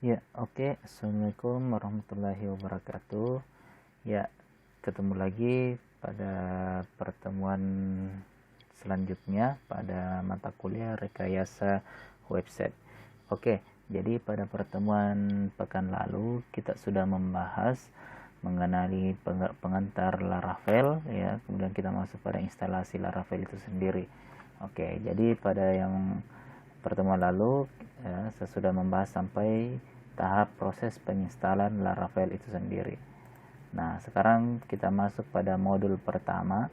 Ya, oke. Assalamualaikum warahmatullahi wabarakatuh. Ya, ketemu lagi pada pertemuan selanjutnya pada mata kuliah rekayasa website. Oke, jadi pada pertemuan pekan lalu kita sudah membahas mengenali pengantar Laravel ya, kemudian kita masuk pada instalasi Laravel itu sendiri. Oke, jadi pada yang pertemuan lalu ya, saya sudah membahas sampai tahap proses penginstalan Laravel itu sendiri. Nah, sekarang kita masuk pada modul pertama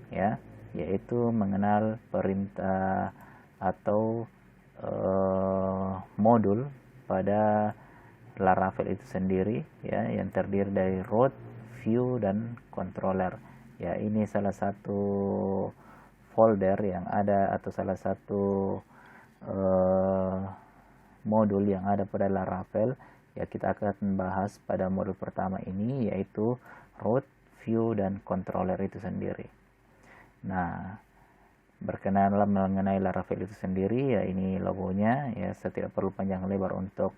ya, yaitu mengenal perintah atau modul pada Laravel itu sendiri ya, yang terdiri dari root, view, dan controller. Ya, ini salah satu folder yang ada atau salah satu modul yang ada pada Laravel. Ya, kita akan bahas pada modul pertama ini yaitu root, view, dan controller itu sendiri. Nah, berkenaan mengenai Laravel itu sendiri ya, ini logonya ya, saya tidak perlu panjang lebar untuk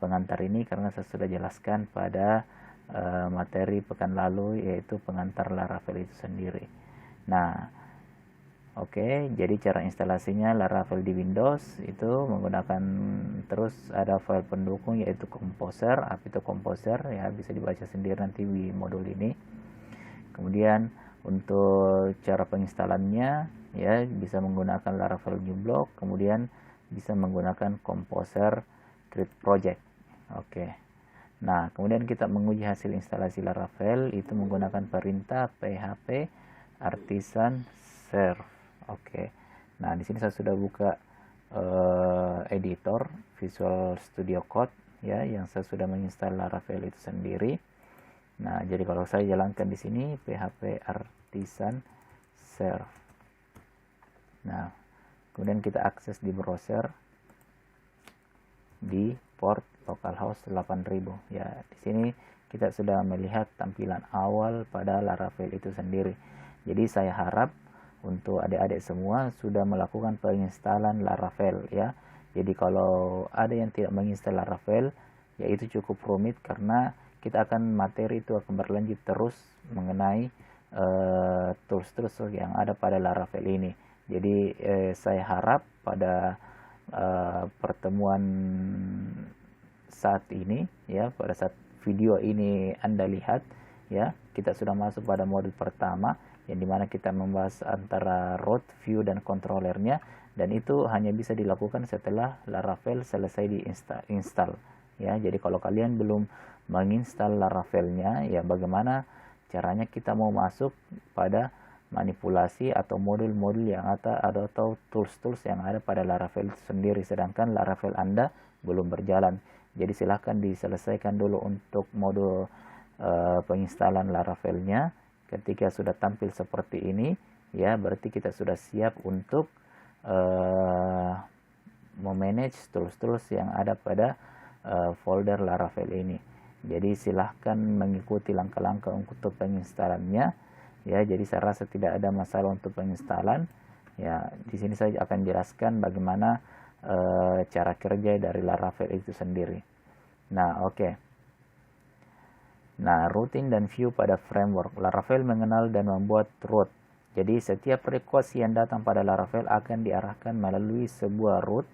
pengantar ini karena saya sudah jelaskan pada materi pekan lalu, yaitu pengantar Laravel itu sendiri. Nah, oke, jadi cara instalasinya Laravel di Windows itu menggunakan, terus ada file pendukung yaitu Composer. Apa itu Composer ya, bisa dibaca sendiri nanti di modul ini. Kemudian untuk cara penginstalannya ya, bisa menggunakan Laravel New Block, kemudian bisa menggunakan Composer Create Project. Oke. Nah, kemudian kita menguji hasil instalasi Laravel itu menggunakan perintah php artisan serve. Oke. Nah, di sini saya sudah buka editor Visual Studio Code ya, yang saya sudah menginstal Laravel itu sendiri. Nah, jadi kalau saya jalankan di sini php artisan serve. Nah, kemudian kita akses di browser di port localhost 8000 ya. Di sini kita sudah melihat tampilan awal pada Laravel itu sendiri. Jadi saya harap untuk adik-adik semua sudah melakukan penginstalan Laravel ya. Jadi kalau ada yang tidak menginstal Laravel ya, itu cukup rumit karena kita akan materi itu akan berlanjut terus mengenai tools-tools yang ada pada Laravel ini. Jadi saya harap pada pertemuan saat ini ya, pada saat video ini Anda lihat ya, kita sudah masuk pada modul pertama yang dimana kita membahas antara root, view, dan controllernya, dan itu hanya bisa dilakukan setelah Laravel selesai diinstal ya. Jadi kalau kalian belum menginstal Laravelnya ya, bagaimana caranya kita mau masuk pada manipulasi atau modul-modul yang ada atau tools-tools yang ada pada Laravel itu sendiri, sedangkan Laravel Anda belum berjalan. Jadi silahkan diselesaikan dulu untuk modul penginstalan Laravelnya. Ketika sudah tampil seperti ini ya, berarti kita sudah siap untuk memanage tools-tools yang ada pada folder Laravel ini. Jadi silahkan mengikuti langkah-langkah untuk penginstalannya ya. Jadi saya rasa tidak ada masalah untuk penginstalan ya. Di sini saya akan jelaskan bagaimana cara kerja dari Laravel itu sendiri. Nah, oke. Nah, routing dan view pada framework. Laravel mengenal dan membuat root. Jadi setiap request yang datang pada Laravel akan diarahkan melalui sebuah root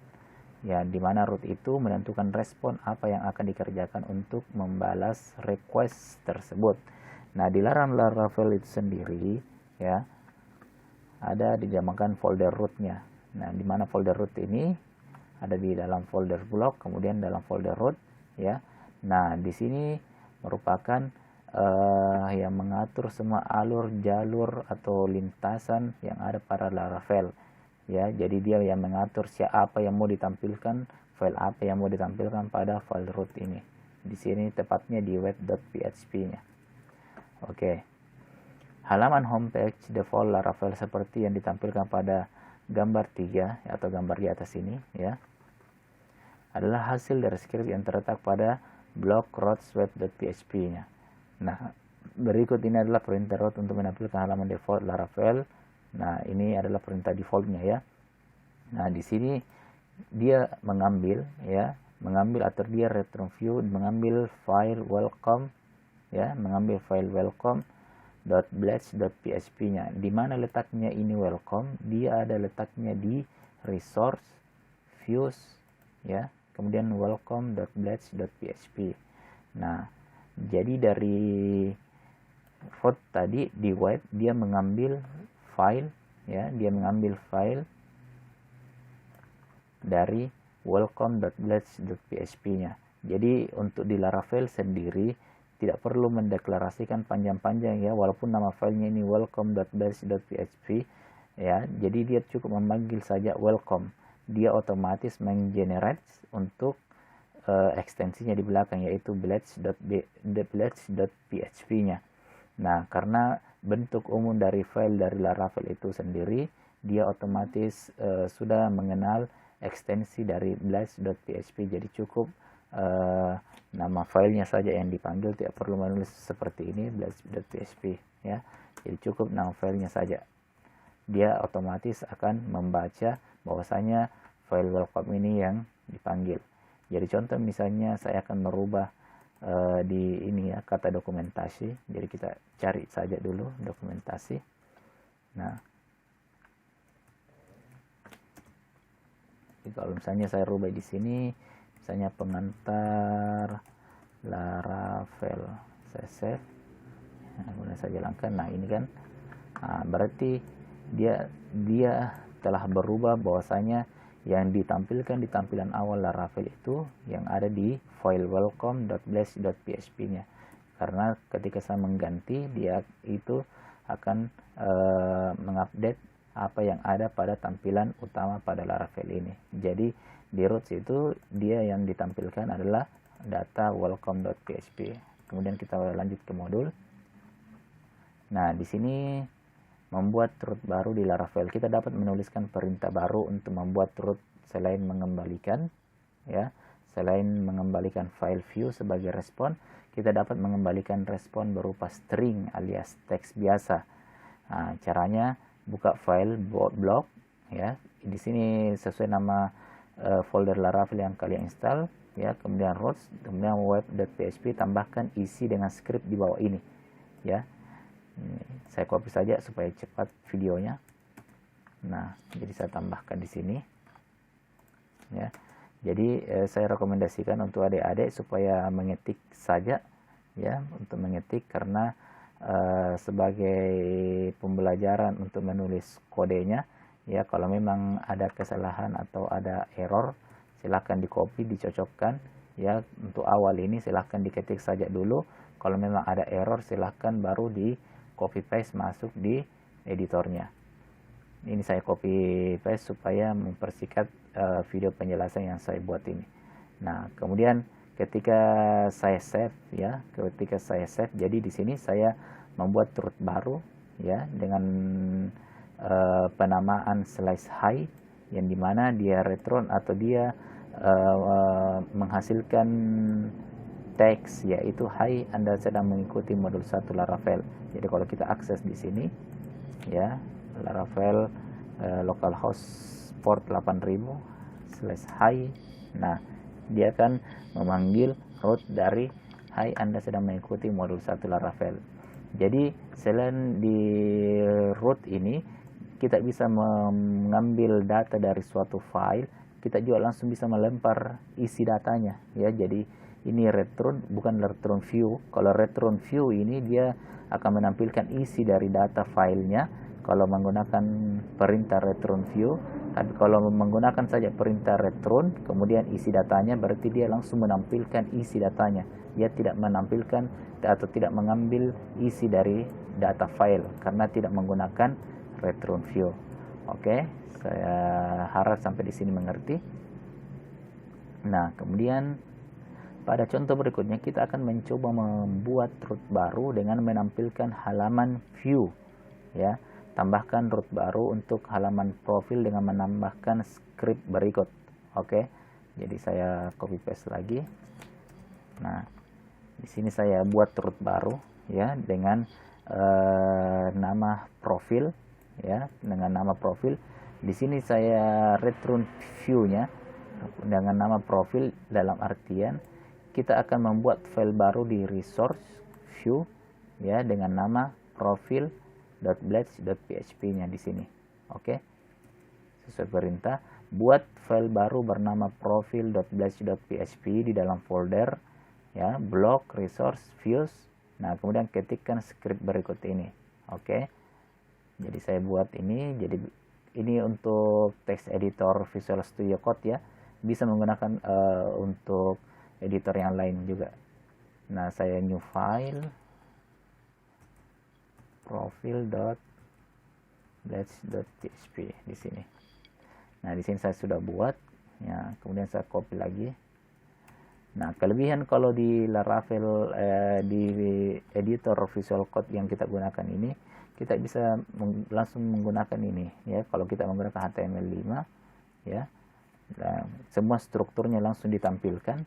ya, di mana root itu menentukan respon apa yang akan dikerjakan untuk membalas request tersebut. Nah, di dalam Laravel itu sendiri ya, ada dinamakan folder rootnya. Nah, di mana folder root ini ada di dalam folder block, kemudian dalam folder root ya. Nah, di sini merupakan yang mengatur semua alur, jalur, atau lintasan yang ada pada Laravel ya. Jadi dia yang mengatur siapa yang mau ditampilkan, file apa yang mau ditampilkan pada file root ini. Di sini tepatnya di web.php-nya. Oke. Halaman homepage default Laravel seperti yang ditampilkan pada gambar 3 atau gambar di atas ini ya, adalah hasil dari script yang terletak pada blok routes web.php-nya. Nah, berikut ini adalah perintah root untuk menampilkan halaman default Laravel. Nah, ini adalah perintah defaultnya ya. Nah, di sini dia mengambil ya mengambil atau dia return view mengambil file welcome, ya, mengambil file welcome.blades.php-nya. Di mana letaknya ini welcome? Dia ada letaknya di resource views, ya, kemudian welcome.blades.php. Nah, jadi dari root tadi di web dia mengambil file, ya, dia mengambil file dari welcome.blades.php-nya. Jadi untuk di Laravel sendiri tidak perlu mendeklarasikan panjang-panjang, ya, walaupun nama filenya ini welcome.blades.php, ya. Jadi dia cukup memanggil saja welcome. Dia otomatis menggenerate untuk ekstensinya di belakang, yaitu blades.php-nya. Nah, karena bentuk umum dari file dari Laravel itu sendiri, dia otomatis sudah mengenal ekstensi dari blades.php. Jadi cukup nama filenya saja yang dipanggil, tidak perlu menulis seperti ini blades.php, ya. Jadi cukup nama filenya saja. Dia otomatis akan membaca bahwasanya file welcome ini yang dipanggil. Jadi contoh misalnya saya akan merubah di ini, ya, kata dokumentasi. Jadi kita cari saja dulu dokumentasi. Nah, kalau misalnya saya rubah di sini, misalnya pengantar Laravel, saya save, nah, kemudian saya jalankan. Nah, ini kan, nah, berarti dia telah berubah bahwasanya yang ditampilkan di tampilan awal Laravel itu yang ada di file welcome.blades.php-nya. Karena ketika saya mengganti, dia itu akan mengupdate apa yang ada pada tampilan utama pada Laravel ini. Jadi di root itu dia yang ditampilkan adalah data welcome.php. Kemudian kita lanjut ke modul. Nah, di sini membuat root baru di Laravel, kita dapat menuliskan perintah baru untuk membuat root selain mengembalikan, ya, selain mengembalikan file view sebagai respon, kita dapat mengembalikan respon berupa string alias teks biasa. Nah, caranya buka file blog, ya, di sini sesuai nama folder Laravel yang kalian install, ya, kemudian root, kemudian web.php, tambahkan isi dengan script di bawah ini, ya. Saya copy saja supaya cepat videonya. Nah, jadi saya tambahkan di sini, ya. Jadi saya rekomendasikan untuk adik-adik supaya mengetik saja, ya, untuk mengetik, karena sebagai pembelajaran untuk menulis kodenya, ya, kalau memang ada kesalahan atau ada error, silahkan di copy, dicocokkan, ya. Untuk awal ini silahkan diketik saja dulu. Kalau memang ada error, silahkan baru di copy paste masuk di editornya. Ini saya copy paste supaya mempersingkat video penjelasan yang saya buat ini. Nah, kemudian ketika saya save, ya, jadi di sini saya membuat root baru, ya, dengan penamaan slice high, yang dimana dia return atau dia menghasilkan teks, yaitu hai, Anda sedang mengikuti modul 1 Laravel. Jadi kalau kita akses di sini, ya, Laravel localhost port 8000/hai, nah, dia akan memanggil root dari hai, Anda sedang mengikuti modul 1 Laravel. Jadi selain di root ini kita bisa mengambil data dari suatu file, kita juga langsung bisa melempar isi datanya, ya. Jadi ini return, bukan return view. Kalau return view ini dia akan menampilkan isi dari data filenya kalau menggunakan perintah return view. Tapi kalau menggunakan saja perintah return kemudian isi datanya, berarti dia langsung menampilkan isi datanya. Dia tidak menampilkan atau tidak mengambil isi dari data file karena tidak menggunakan return view. Oke, saya harap sampai di sini mengerti. Nah, kemudian pada contoh berikutnya kita akan mencoba membuat root baru dengan menampilkan halaman view, ya. Tambahkan root baru untuk halaman profil dengan menambahkan script berikut. Oke. Jadi saya copy paste lagi. Nah, di sini saya buat root baru, ya, dengan nama profil, ya, dengan nama profil. Di sini saya return view-nya, dengan nama profil dalam artian kita akan membuat file baru di resource view ya dengan nama profil.blades.php-nya di sini. Oke. Sesuai perintah, buat file baru bernama profil.blades.php di dalam folder ya, blok resource views. Nah, kemudian ketikkan script berikut ini. Oke. Jadi saya buat ini, jadi ini untuk text editor Visual Studio Code ya. Bisa menggunakan untuk editor yang lain juga. Nah, saya new file profil.blades.php di sini. Nah, di sini saya sudah buat ya, kemudian saya copy lagi. Nah, kelebihan kalau di Laravel di editor Visual Code yang kita gunakan ini, kita bisa langsung menggunakan ini ya. Kalau kita menggunakan HTML5 ya, nah, semua strukturnya langsung ditampilkan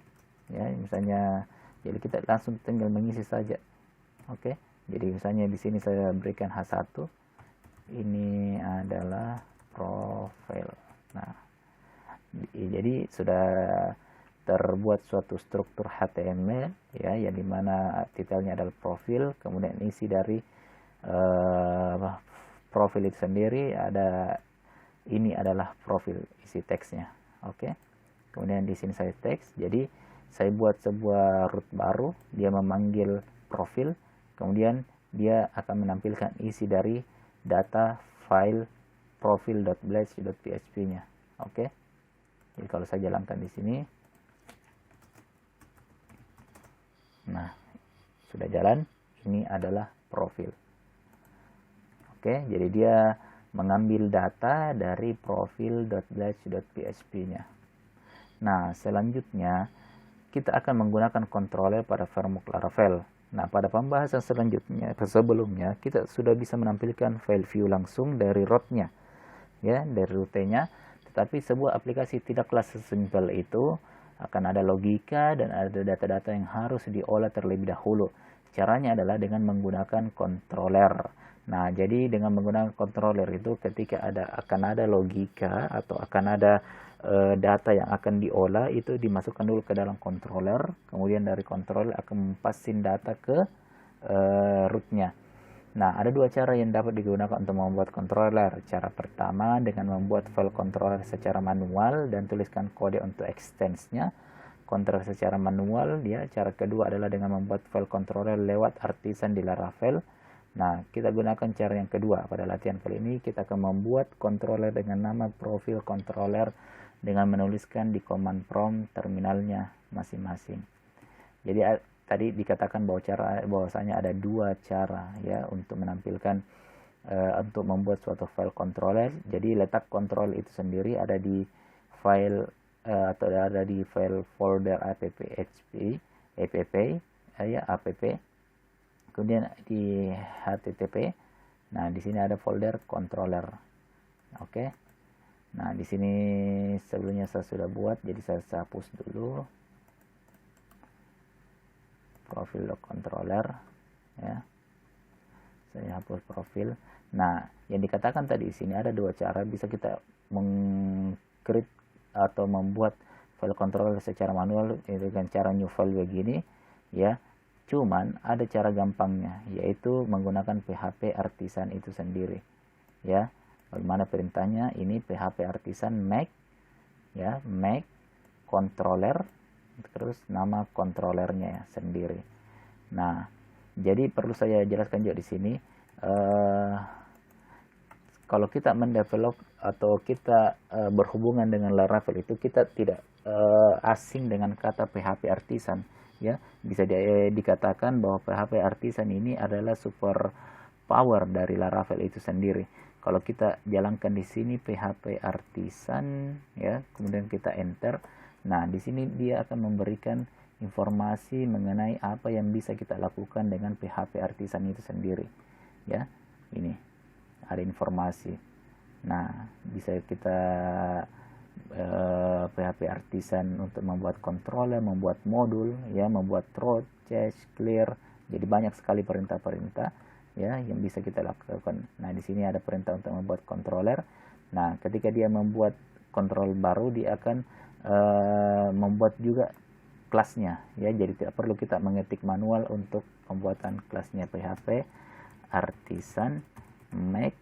ya. Misalnya, jadi kita langsung tinggal mengisi saja. Oke. Jadi misalnya di sini saya berikan H1, ini adalah profil. Nah, jadi sudah terbuat suatu struktur HTML ya, yang dimana titelnya adalah profil, kemudian isi dari profil itu sendiri ada, ini adalah profil, isi teksnya. Oke. Kemudian di sini saya teks, jadi saya buat sebuah root baru, dia memanggil profil, kemudian dia akan menampilkan isi dari data file profil.blades.php-nya. Oke. Jadi kalau saya jalankan di sini, nah, sudah jalan, ini adalah profil. Oke, jadi dia mengambil data dari profil.blades.php-nya. Nah, selanjutnya kita akan menggunakan controller pada framework Laravel. Nah, pada pembahasan selanjutnya, sebelumnya kita sudah bisa menampilkan file view langsung dari root-nya ya, dari rutenya. Tetapi sebuah aplikasi tidaklah sesimpel itu, akan ada logika dan ada data-data yang harus diolah terlebih dahulu. Caranya adalah dengan menggunakan controller. Nah, jadi dengan menggunakan controller itu ketika akan ada logika atau akan ada data yang akan diolah, itu dimasukkan dulu ke dalam controller, kemudian dari controller akan mempasin data ke rootnya. Nah, ada dua cara yang dapat digunakan untuk membuat controller. Cara pertama dengan membuat file controller secara manual dan tuliskan kode untuk extensnya controller secara manual ya. Cara kedua adalah dengan membuat file controller lewat artisan di Laravel. Nah, kita gunakan cara yang kedua. Pada latihan kali ini kita akan membuat controller dengan nama profil controller dengan menuliskan di command prompt terminalnya masing-masing. Jadi tadi dikatakan bahwasanya ada dua cara ya untuk menampilkan untuk membuat suatu file controller. Jadi letak control itu sendiri ada di file atau ada di file folder app kemudian di http. Nah, di sini ada folder controller. Oke. Nah, di sini sebelumnya saya sudah buat, jadi saya hapus dulu profil controller ya. Saya hapus profil. Nah, yang dikatakan tadi di sini ada dua cara bisa kita meng-create atau membuat file controller secara manual dengan cara new file begini ya. Cuman ada cara gampangnya, yaitu menggunakan PHP artisan itu sendiri ya. Bagaimana perintahnya? Ini PHP artisan make ya, make controller, terus nama controllernya ya, sendiri. Nah, jadi perlu saya jelaskan juga di sini, kalau kita mendevelop atau kita berhubungan dengan Laravel itu kita tidak asing dengan kata PHP artisan ya. Bisa dikatakan bahwa PHP artisan ini adalah super power dari Laravel itu sendiri. Kalau kita jalankan di sini PHP artisan ya, kemudian kita enter. Nah, di sini dia akan memberikan informasi mengenai apa yang bisa kita lakukan dengan PHP artisan itu sendiri ya. Ini ada informasi. Nah, bisa kita PHP artisan untuk membuat controller, membuat modul ya, membuat throw, cache, clear. Jadi banyak sekali perintah-perintah ya yang bisa kita lakukan. Nah, di sini ada perintah untuk membuat controller. Nah, ketika dia membuat control baru, dia akan membuat juga kelasnya ya, jadi tidak perlu kita mengetik manual untuk pembuatan kelasnya. PHP artisan make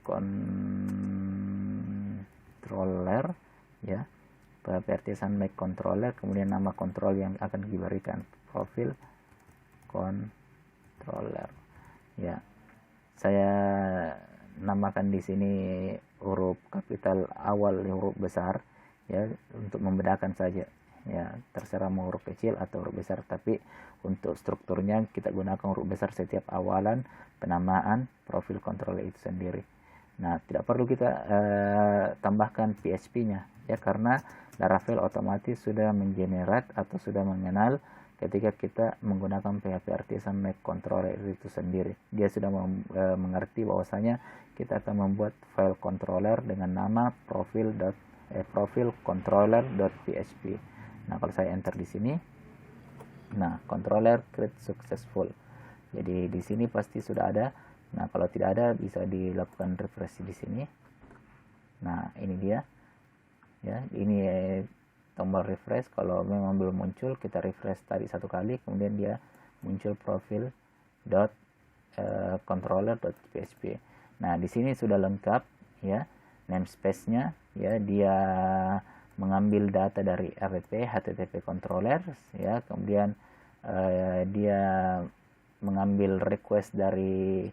controller ya, PHP artisan make controller, kemudian nama kontrol yang akan diberikan profil controller ya. Saya namakan di sini huruf kapital awal huruf besar ya, untuk membedakan saja ya, terserah mau huruf kecil atau huruf besar, tapi untuk strukturnya kita gunakan huruf besar setiap awalan penamaan profil controller itu sendiri. Nah, tidak perlu kita tambahkan PHP-nya ya, karena Laravel otomatis sudah mengenerate atau sudah mengenal ketika kita menggunakan PHP artisan make controller itu sendiri. Dia sudah mengerti bahwasanya kita akan membuat file controller dengan nama profil controller.php. Nah, kalau saya enter di sini, nah, controller create successful. Jadi di sini pasti sudah ada. Nah, kalau tidak ada bisa dilakukan refresh di sini. Nah, ini dia. Ya, ini tombol refresh. Kalau memang belum muncul, kita refresh tadi satu kali, kemudian dia muncul profil controller.php. Nah, di sini sudah lengkap ya, namespace-nya ya, dia mengambil data dari RDP HTTP controller ya, kemudian dia mengambil request dari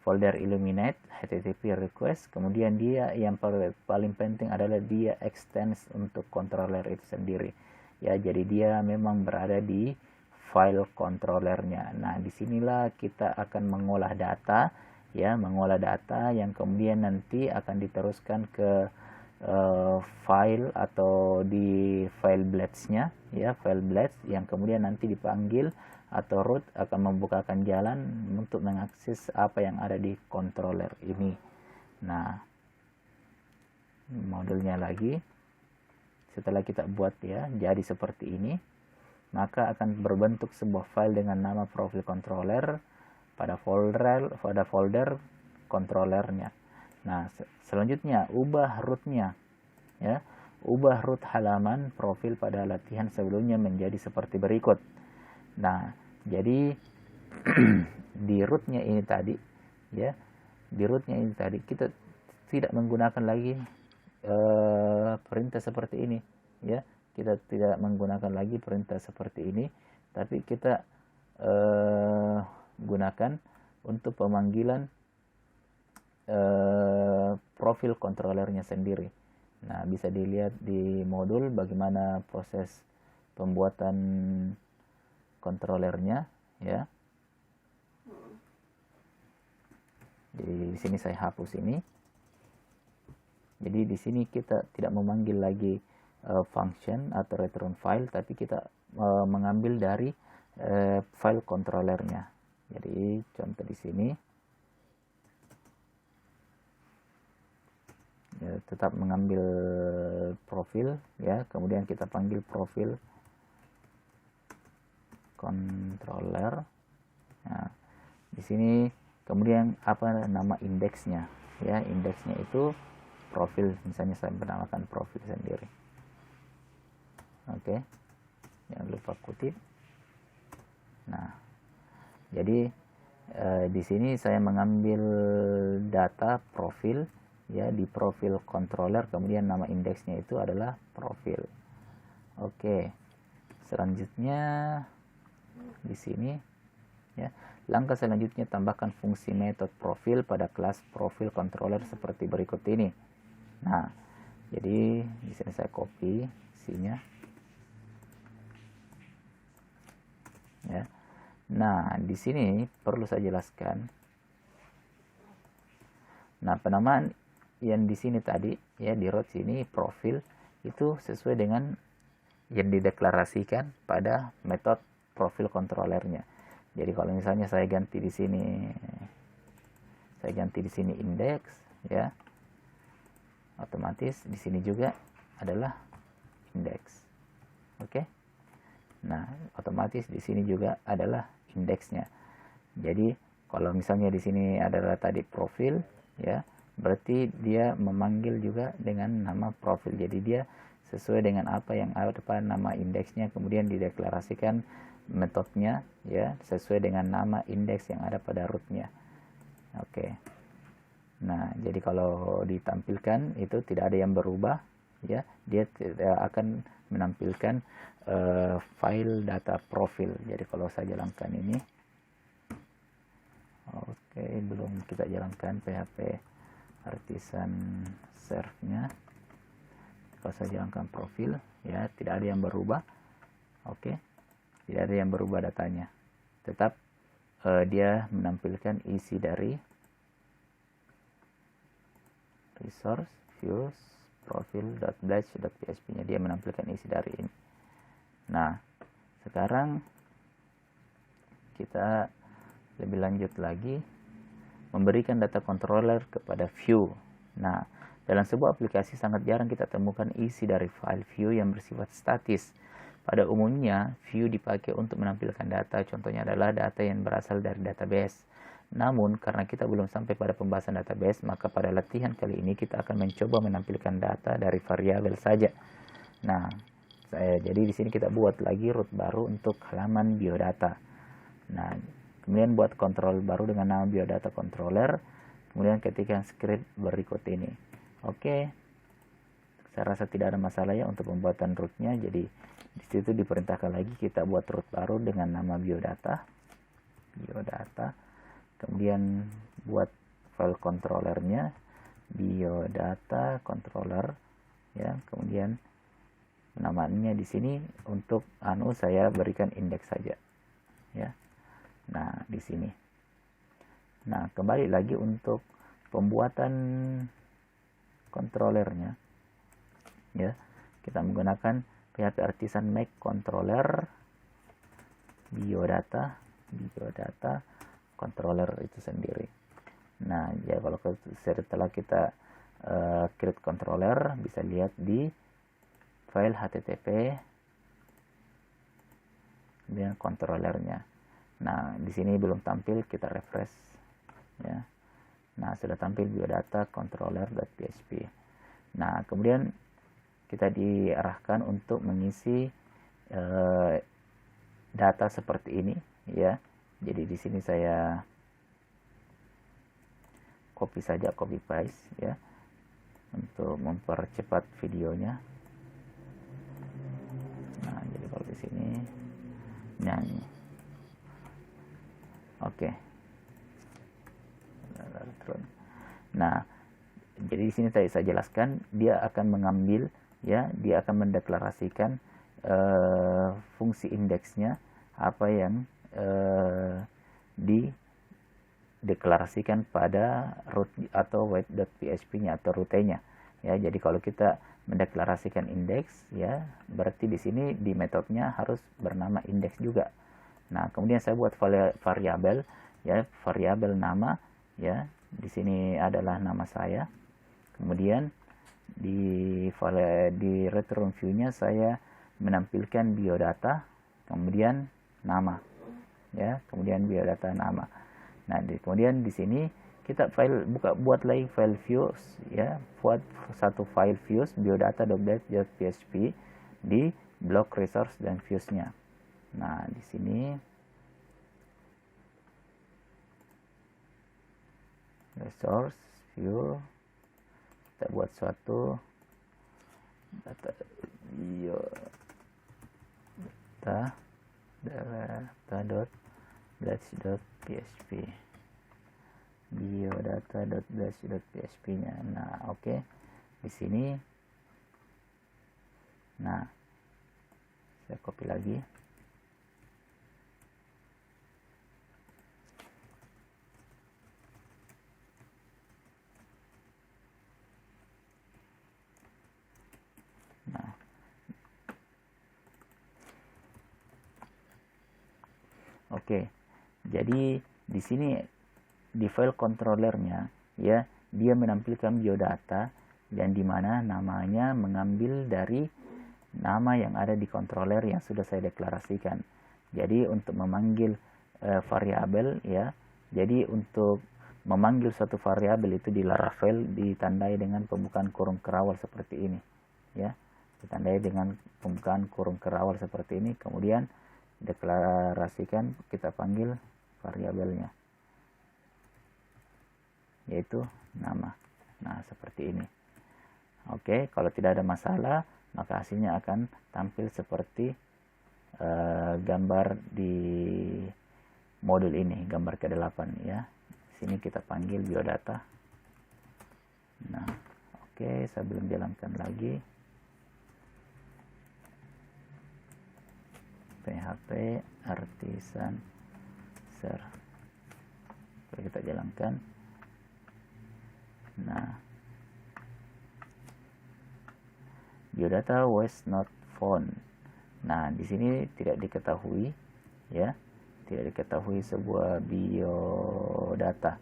folder Illuminate HTTP request, kemudian dia yang paling penting adalah dia extends untuk controller itu sendiri ya, jadi dia memang berada di file controllernya. Nah, disinilah kita akan mengolah data ya, mengolah data yang kemudian nanti akan diteruskan ke file atau di file blades-nya ya, file blades yang kemudian nanti dipanggil atau root akan membukakan jalan untuk mengakses apa yang ada di controller ini. Nah, modulnya lagi setelah kita buat ya jadi seperti ini, maka akan berbentuk sebuah file dengan nama profil controller pada folder controllernya. Nah, selanjutnya ubah rootnya ya, ubah root halaman profil pada latihan sebelumnya menjadi seperti berikut. Nah, jadi di rootnya ini tadi ya, di rootnya ini tadi kita tidak menggunakan lagi perintah seperti ini ya, kita tidak menggunakan lagi perintah seperti ini, tapi kita gunakan untuk pemanggilan profil controllernya sendiri. Nah, bisa dilihat di modul bagaimana proses pembuatan controllernya ya. Jadi di sini saya hapus ini. Jadi di sini kita tidak memanggil lagi function atau return file, tapi kita mengambil dari file controllernya. Jadi contoh di sini ya, tetap mengambil profil ya, kemudian kita panggil profil controller. Nah, di sini kemudian apa nama indeksnya ya, indeksnya itu profil, misalnya saya menamakan profil sendiri. Oke, jangan lupa kutip. Nah, jadi di sini saya mengambil data profil ya, di profil controller, kemudian nama indeksnya itu adalah profil. Oke, selanjutnya di sini ya, langkah selanjutnya tambahkan fungsi method profil pada kelas profil controller seperti berikut ini. Nah, jadi di sini saya copy isinya ya. Nah, di sini perlu saya jelaskan. Nah, penamaan yang di sini tadi ya, di root sini profil itu sesuai dengan yang dideklarasikan pada metode profil controllernya. Jadi kalau misalnya saya ganti di sini, index ya, otomatis di sini juga adalah index. Oke. Nah, otomatis di sini juga adalah indeksnya. Jadi kalau misalnya di sini adalah tadi profil ya, berarti dia memanggil juga dengan nama profil. Jadi dia sesuai dengan apa yang ada pada nama indeksnya, kemudian dideklarasikan metodenya ya sesuai dengan nama indeks yang ada pada rootnya. Oke. Nah, jadi kalau ditampilkan itu tidak ada yang berubah ya, dia tidak akan menampilkan file data profil. Jadi kalau saya jalankan ini, oke, belum kita jalankan PHP artisan serve-nya. Kalau saya jalankan profil ya, tidak ada yang berubah. Oke, tidak ada yang berubah datanya, tetap dia menampilkan isi dari resource views profile.batch.php nya, dia menampilkan isi dari ini. Nah, sekarang kita lebih lanjut lagi memberikan data controller kepada view. Nah, dalam sebuah aplikasi sangat jarang kita temukan isi dari file view yang bersifat statis. Pada umumnya, view dipakai untuk menampilkan data, contohnya adalah data yang berasal dari database. Namun, karena kita belum sampai pada pembahasan database, maka pada latihan kali ini kita akan mencoba menampilkan data dari variabel saja. Nah, jadi di sini kita buat lagi root baru untuk halaman biodata. Nah, kemudian buat kontrol baru dengan nama biodata controller, kemudian ketikkan script berikut ini. Oke, saya rasa tidak ada masalah ya untuk pembuatan rootnya. Jadi di situ diperintahkan lagi kita buat root baru dengan nama biodata, kemudian buat file controllernya biodata controller ya, kemudian namanya di sini untuk saya berikan indeks saja ya. Nah, di sini. Nah, kembali lagi untuk pembuatan controllernya ya, kita menggunakan PHP artisan make controller biodata controller itu sendiri. Nah, ya kalau setelah kita create controller, bisa lihat di file http dengan controllernya. Nah, di sini belum tampil, kita refresh ya. Nah, sudah tampil biodata controller.php. Nah, kemudian kita diarahkan untuk mengisi data seperti ini ya. Jadi di sini saya copy paste ya untuk mempercepat videonya. Nah, jadi kalau di sini nyanyi. Oke. Nah, jadi di sini saya jelaskan dia akan mengambil ya, dia akan mendeklarasikan fungsi indeksnya apa yang dideklarasikan pada root atau wait.php-nya atau rutenya ya. Jadi kalau kita mendeklarasikan indeks ya, berarti di sini di metodenya harus bernama indeks juga. Nah, kemudian saya buat variabel ya, variabel nama ya. Di sini adalah nama saya. Kemudian di return view-nya saya menampilkan biodata, kemudian nama ya, kemudian biodata nama. Nah, kemudian di sini kita buat lagi file views ya, buat satu file views biodata.php di blok resource dan views-nya. Nah, di sini resource view, kita buat suatu data biodata.batch.php biodata.batch.php-nya. Nah, oke. Di sini. Nah, saya copy lagi. Nah, oke. Jadi di sini di file controllernya ya, dia menampilkan biodata dan di mana namanya mengambil dari nama yang ada di controller yang sudah saya deklarasikan. Jadi untuk memanggil variabel ya, jadi untuk memanggil suatu variabel itu di Laravel ditandai dengan pembukaan kurung kerawal seperti ini ya. ditandai dengan pembukaan kurung kerawal seperti ini, kemudian deklarasikan, kita panggil variabelnya yaitu nama. Nah, seperti ini. Oke, kalau tidak ada masalah, maka hasilnya akan tampil seperti gambar di modul ini, gambar ke-8 ya. Sini kita panggil biodata. Nah, oke, saya belum jalankan lagi. PHP artisan ser. Kita jalankan. Nah, biodata was not found. Nah, di sini tidak diketahui ya, tidak diketahui sebuah biodata.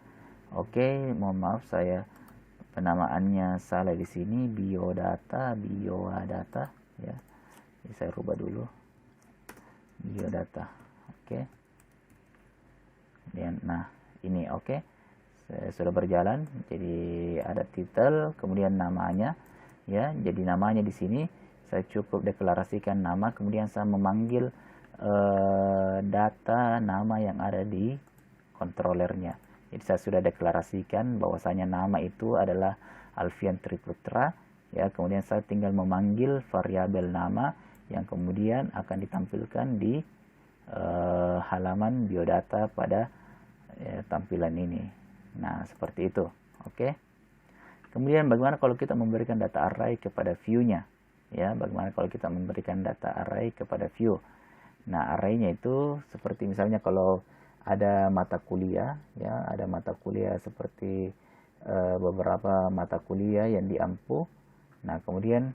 Oke, mohon maaf saya penamaannya salah di sini, biodata ya. Jadi saya rubah dulu. Biodata. Oke. Kemudian nah, ini oke. Sudah berjalan. Jadi ada titel, kemudian namanya ya. Jadi namanya di sini saya cukup deklarasikan nama, kemudian saya memanggil data nama yang ada di controllernya. Jadi saya sudah deklarasikan bahwasanya nama itu adalah Alfian Triputra ya, kemudian saya tinggal memanggil variabel nama yang kemudian akan ditampilkan di halaman biodata pada tampilan ini. Nah, seperti itu. Oke. Kemudian bagaimana kalau kita memberikan data array kepada view-nya? Ya, bagaimana kalau kita memberikan data array kepada view? Nah, array-nya itu seperti misalnya kalau ada mata kuliah, ya, ada mata kuliah seperti beberapa mata kuliah yang diampu. Nah, kemudian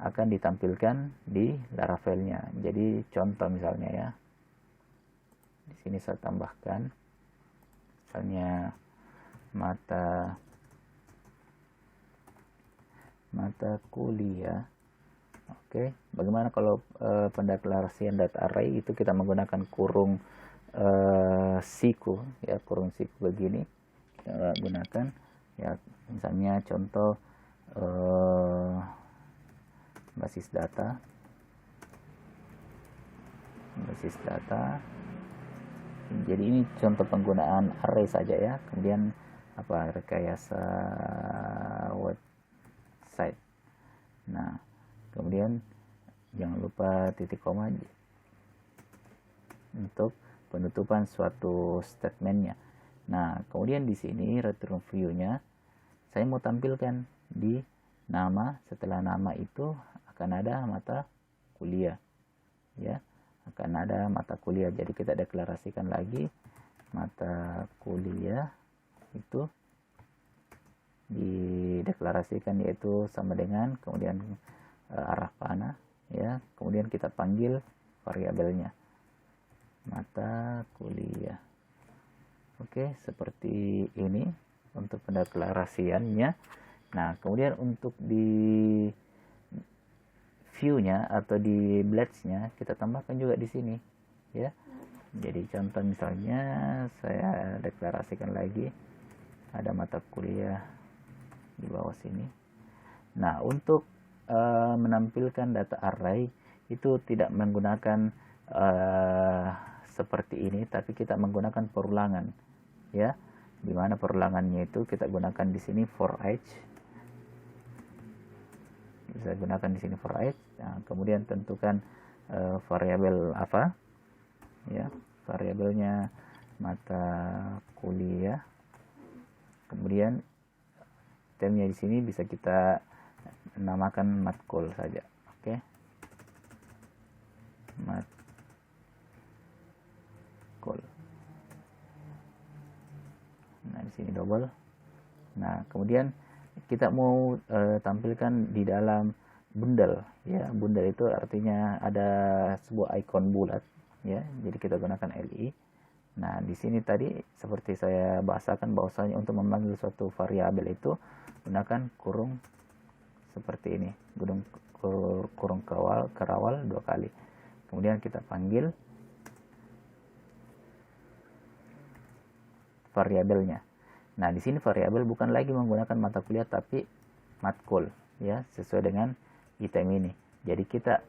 akan ditampilkan di Laravel-nya. Jadi contoh misalnya ya. Di sini saya tambahkan misalnya mata kuliah. Oke, bagaimana kalau pendeklarasian data array itu kita menggunakan kurung siku ya, kurung siku begini kita gunakan ya, misalnya contoh basis data. Jadi ini contoh penggunaan array saja ya. Kemudian apa, rekayasa website. Nah, kemudian jangan lupa titik koma untuk penutupan suatu statementnya. Nah, kemudian di sini return view-nya saya mau tampilkan di nama. Setelah nama itu akan ada mata kuliah ya, akan ada mata kuliah. Jadi kita deklarasikan lagi mata kuliah itu dideklarasikan yaitu sama dengan kemudian arah panah ya, kemudian kita panggil variabelnya mata kuliah. Oke, seperti ini untuk pendeklarasiannya. Nah, kemudian untuk di view-nya atau di blades-nya kita tambahkan juga di sini ya. Jadi contoh misalnya saya deklarasikan lagi ada mata kuliah di bawah sini. Nah, untuk menampilkan data array itu tidak menggunakan seperti ini, tapi kita menggunakan perulangan ya. Dimana perulangannya itu kita gunakan di sini for each. Bisa gunakan di sini for each. Nah, kemudian tentukan variabel apa ya, variabelnya mata kuliah. Kemudian termnya di sini bisa kita namakan matkul saja. Oke. Matkul. Nah, di sini double. Nah, kemudian kita mau tampilkan di dalam bundle ya. Bundle itu artinya ada sebuah ikon bulat ya. Jadi kita gunakan li. Nah, di sini tadi seperti saya bahasakan bahwasanya untuk memanggil suatu variabel itu gunakan kurung seperti ini, kurung kerawal 2 kali. Kemudian kita panggil variabelnya. Nah, di sini variabel bukan lagi menggunakan mata kuliah tapi matkul ya, sesuai dengan item ini. Jadi kita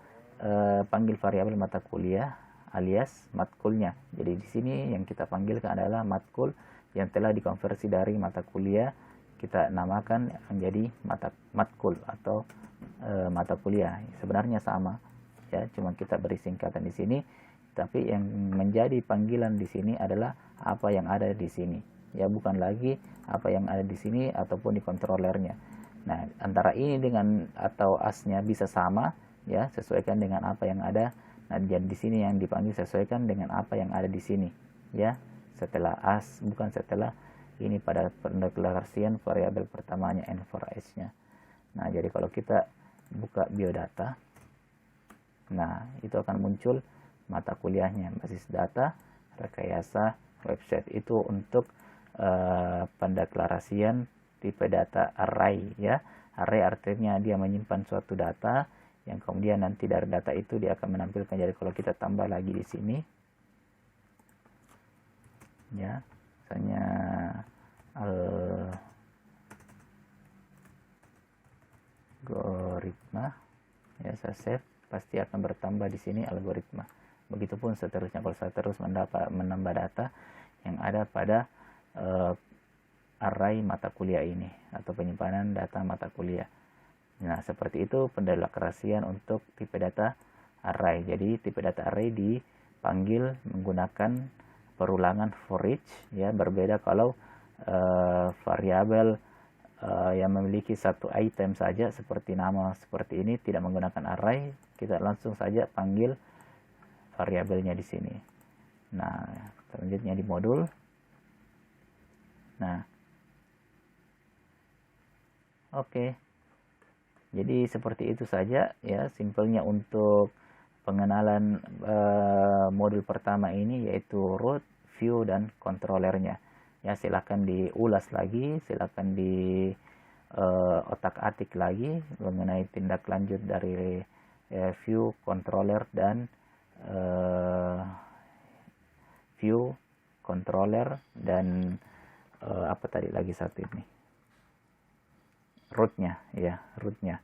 panggil variabel mata kuliah alias matkulnya. Jadi di sini yang kita panggilkan adalah matkul yang telah dikonversi dari mata kuliah, kita namakan menjadi matkul atau mata kuliah. Sebenarnya sama ya, cuma kita beri singkatan di sini, tapi yang menjadi panggilan di sini adalah apa yang ada di sini ya, bukan lagi apa yang ada di sini ataupun di controllernya. Nah, antara ini dengan atau asnya bisa sama ya, sesuaikan dengan apa yang ada. Nah, jadi di sini yang dipanggil sesuaikan dengan apa yang ada di sini ya, setelah as, bukan setelah ini pada pendeklarasian variabel pertamanya n for s-nya. Nah, jadi kalau kita buka biodata, nah itu akan muncul mata kuliahnya, basis data, rekayasa, website. Itu untuk pendeklarasian tipe data array ya. Array artinya dia menyimpan suatu data yang kemudian nanti dari data itu dia akan menampilkan. Jadi kalau kita tambah lagi di sini ya, misalnya algoritma ya, saya save, pasti akan bertambah di sini algoritma. Begitupun seterusnya kalau saya terus menambah data yang ada pada array mata kuliah ini atau penyimpanan data mata kuliah. Nah, seperti itu pendeklarasian untuk tipe data array. Jadi tipe data array dipanggil menggunakan perulangan for each ya, berbeda kalau variabel yang memiliki satu item saja seperti nama seperti ini tidak menggunakan array, kita langsung saja panggil variabelnya di sini. Nah, selanjutnya di modul. Nah, oke. Jadi seperti itu saja ya, simpelnya untuk pengenalan modul pertama ini, yaitu root, view, dan controllernya. Ya, silakan diulas lagi, silakan di otak-atik lagi mengenai tindak lanjut dari view, controller, dan view, controller, dan apa tadi lagi satu ini, rootnya ya, rootnya.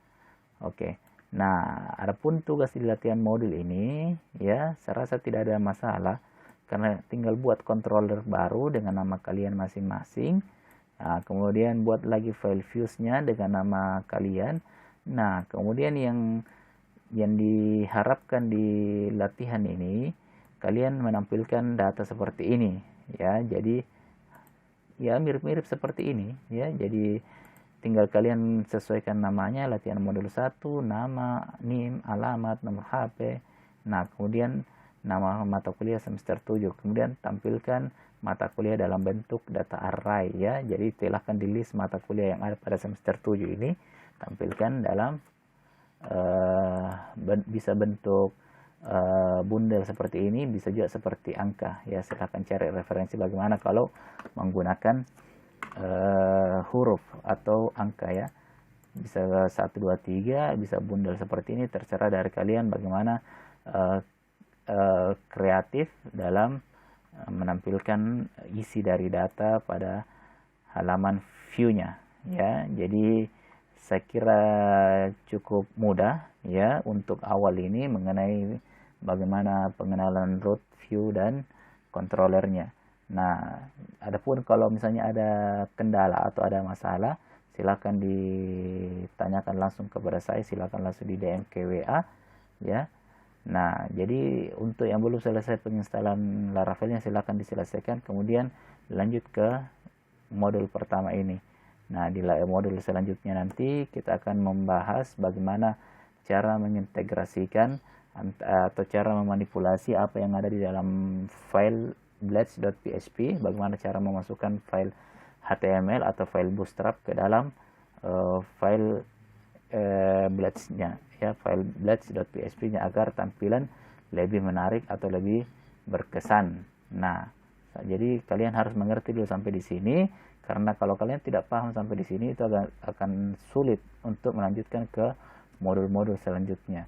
Oke. Nah, adapun tugas di latihan modul ini ya, saya rasa tidak ada masalah karena tinggal buat controller baru dengan nama kalian masing-masing. Nah, kemudian buat lagi file views-nya dengan nama kalian. Nah, kemudian yang diharapkan di latihan ini, kalian menampilkan data seperti ini ya. Jadi ya mirip-mirip seperti ini ya. Jadi tinggal kalian sesuaikan namanya, latihan modul 1, nama, NIM, alamat, nomor HP. Nah, kemudian nama mata kuliah semester 7. Kemudian tampilkan mata kuliah dalam bentuk data array ya. Jadi silahkan di list mata kuliah yang ada pada semester 7 ini, tampilkan dalam bisa bentuk bundel seperti ini, bisa juga seperti angka ya. Silahkan cari referensi bagaimana kalau menggunakan huruf atau angka ya, bisa 1, 2, 3, bisa bundel seperti ini, terserah dari kalian bagaimana kreatif dalam menampilkan isi dari data pada halaman view-nya ya. Jadi saya kira cukup mudah ya untuk awal ini mengenai bagaimana pengenalan root, view, dan controllernya. Nah, adapun kalau misalnya ada kendala atau ada masalah, silakan ditanyakan langsung kepada saya, silakan langsung di DM ke WA ya. Nah, jadi untuk yang belum selesai penginstalan Laravelnya silakan diselesaikan, kemudian lanjut ke modul pertama ini. Nah, di modul selanjutnya nanti kita akan membahas bagaimana cara mengintegrasikan atau cara memanipulasi apa yang ada di dalam file blades.php, bagaimana cara memasukkan file HTML atau file bootstrap ke dalam file blades-nya ya, file blades.php-nya, agar tampilan lebih menarik atau lebih berkesan. Nah, jadi kalian harus mengerti dulu sampai di sini, karena kalau kalian tidak paham sampai di sini itu akan sulit untuk melanjutkan ke modul-modul selanjutnya.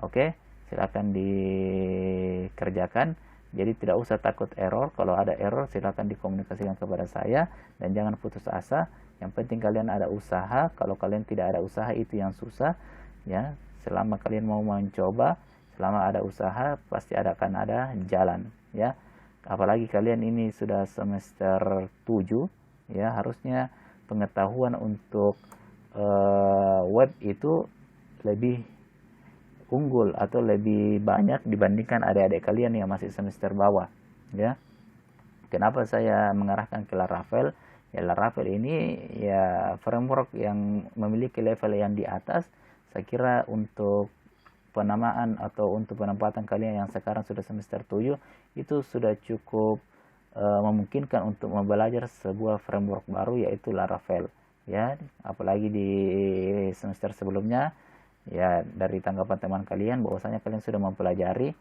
Oke, silakan dikerjakan. Jadi tidak usah takut error. Kalau ada error silakan dikomunikasikan kepada saya dan jangan putus asa. Yang penting kalian ada usaha. Kalau kalian tidak ada usaha itu yang susah ya. selama kalian mau mencoba, selama ada usaha, pasti akan ada jalan, ya. Apalagi kalian ini sudah semester 7, ya, harusnya pengetahuan untuk web itu lebih unggul atau lebih banyak dibandingkan adik-adik kalian yang masih semester bawah, ya. Kenapa saya mengarahkan ke Laravel? Ya, Laravel ini ya framework yang memiliki level yang di atas. Saya kira untuk penamaan atau untuk penempatan kalian yang sekarang sudah semester 7 itu sudah cukup memungkinkan untuk belajar sebuah framework baru, yaitu Laravel, ya. Apalagi di semester sebelumnya, ya, dari tanggapan teman kalian bahwasanya kalian sudah mempelajari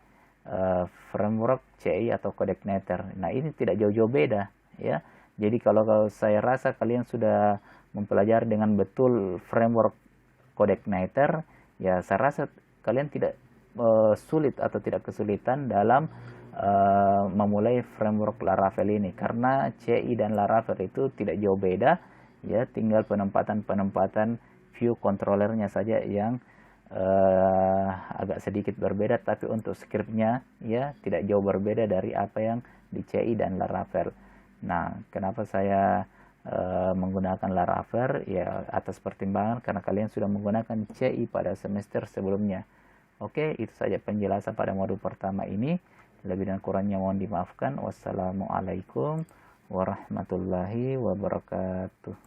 framework CI atau CodeIgniter. Nah, ini tidak jauh-jauh beda, ya. Jadi kalau saya rasa kalian sudah mempelajari dengan betul framework CodeIgniter, ya saya rasa kalian tidak sulit atau tidak kesulitan dalam memulai framework Laravel ini, karena CI dan Laravel itu tidak jauh beda, ya, tinggal penempatan view controllernya saja yang agak sedikit berbeda, tapi untuk scriptnya ya tidak jauh berbeda dari apa yang di CI dan Laravel. Nah, kenapa saya menggunakan Laravel? Ya, atas pertimbangan karena kalian sudah menggunakan CI pada semester sebelumnya. Oke, itu saja penjelasan pada modul pertama ini. Lebih dan kurangnya mohon dimaafkan. Wassalamualaikum warahmatullahi wabarakatuh.